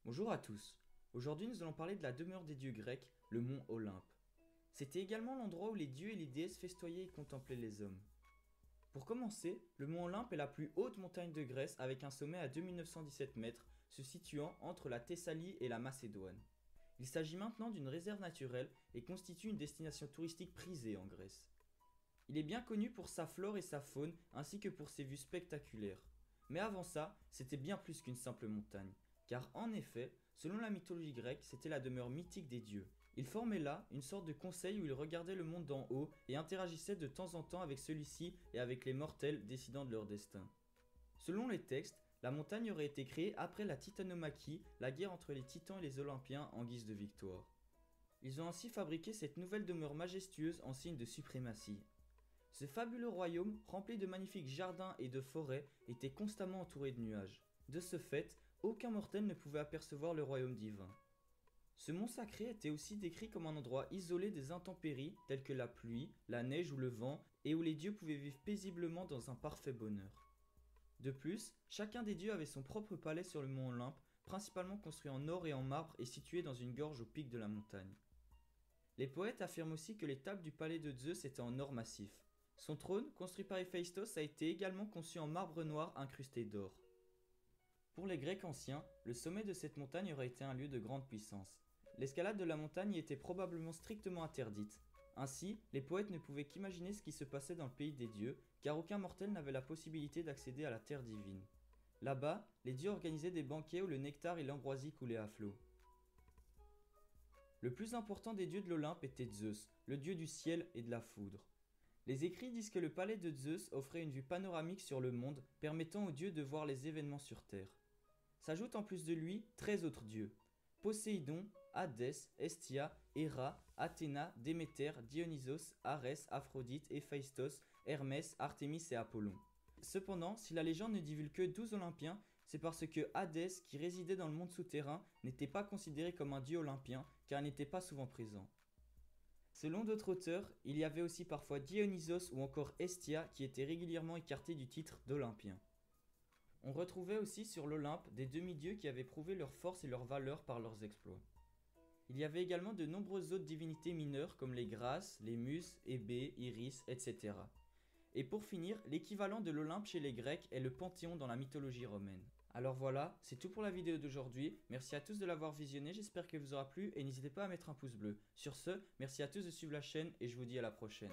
Bonjour à tous. Aujourd'hui, nous allons parler de la demeure des dieux grecs, le mont Olympe. C'était également l'endroit où les dieux et les déesses festoyaient et contemplaient les hommes. Pour commencer, le mont Olympe est la plus haute montagne de Grèce avec un sommet à 2917 mètres, se situant entre la Thessalie et la Macédoine. Il s'agit maintenant d'une réserve naturelle et constitue une destination touristique prisée en Grèce. Il est bien connu pour sa flore et sa faune ainsi que pour ses vues spectaculaires. Mais avant ça, c'était bien plus qu'une simple montagne. Car en effet, selon la mythologie grecque, c'était la demeure mythique des dieux. Ils formaient là une sorte de conseil où ils regardaient le monde d'en haut et interagissaient de temps en temps avec celui-ci et avec les mortels décidant de leur destin. Selon les textes, la montagne aurait été créée après la Titanomachie, la guerre entre les titans et les Olympiens en guise de victoire. Ils ont ainsi fabriqué cette nouvelle demeure majestueuse en signe de suprématie. Ce fabuleux royaume, rempli de magnifiques jardins et de forêts, était constamment entouré de nuages. De ce fait, aucun mortel ne pouvait apercevoir le royaume divin. Ce mont sacré était aussi décrit comme un endroit isolé des intempéries telles que la pluie, la neige ou le vent, et où les dieux pouvaient vivre paisiblement dans un parfait bonheur. De plus, chacun des dieux avait son propre palais sur le mont Olympe, principalement construit en or et en marbre et situé dans une gorge au pic de la montagne. Les poètes affirment aussi que les tables du palais de Zeus étaient en or massif. Son trône, construit par Héphaïstos, a été également conçu en marbre noir incrusté d'or. Pour les Grecs anciens, le sommet de cette montagne aurait été un lieu de grande puissance. L'escalade de la montagne y était probablement strictement interdite. Ainsi, les poètes ne pouvaient qu'imaginer ce qui se passait dans le pays des dieux, car aucun mortel n'avait la possibilité d'accéder à la terre divine. Là-bas, les dieux organisaient des banquets où le nectar et l'ambroisie coulaient à flot. Le plus important des dieux de l'Olympe était Zeus, le dieu du ciel et de la foudre. Les écrits disent que le palais de Zeus offrait une vue panoramique sur le monde, permettant aux dieux de voir les événements sur Terre. S'ajoutent en plus de lui 13 autres dieux: Poséidon, Hadès, Hestia, Héra, Athéna, Déméter, Dionysos, Arès, Aphrodite, Héphaïstos, Hermès, Artémis et Apollon. Cependant, si la légende ne divulgue que 12 Olympiens, c'est parce que Hadès, qui résidait dans le monde souterrain, n'était pas considéré comme un dieu olympien car il n'était pas souvent présent. Selon d'autres auteurs, il y avait aussi parfois Dionysos ou encore Hestia qui étaient régulièrement écartés du titre d'Olympien. On retrouvait aussi sur l'Olympe des demi-dieux qui avaient prouvé leur force et leur valeur par leurs exploits. Il y avait également de nombreuses autres divinités mineures comme les Grâces, les Muses, Hébé, Iris, etc. Et pour finir, l'équivalent de l'Olympe chez les Grecs est le Panthéon dans la mythologie romaine. Alors voilà, c'est tout pour la vidéo d'aujourd'hui. Merci à tous de l'avoir visionné, j'espère qu'elle vous aura plu et n'hésitez pas à mettre un pouce bleu. Sur ce, merci à tous de suivre la chaîne et je vous dis à la prochaine.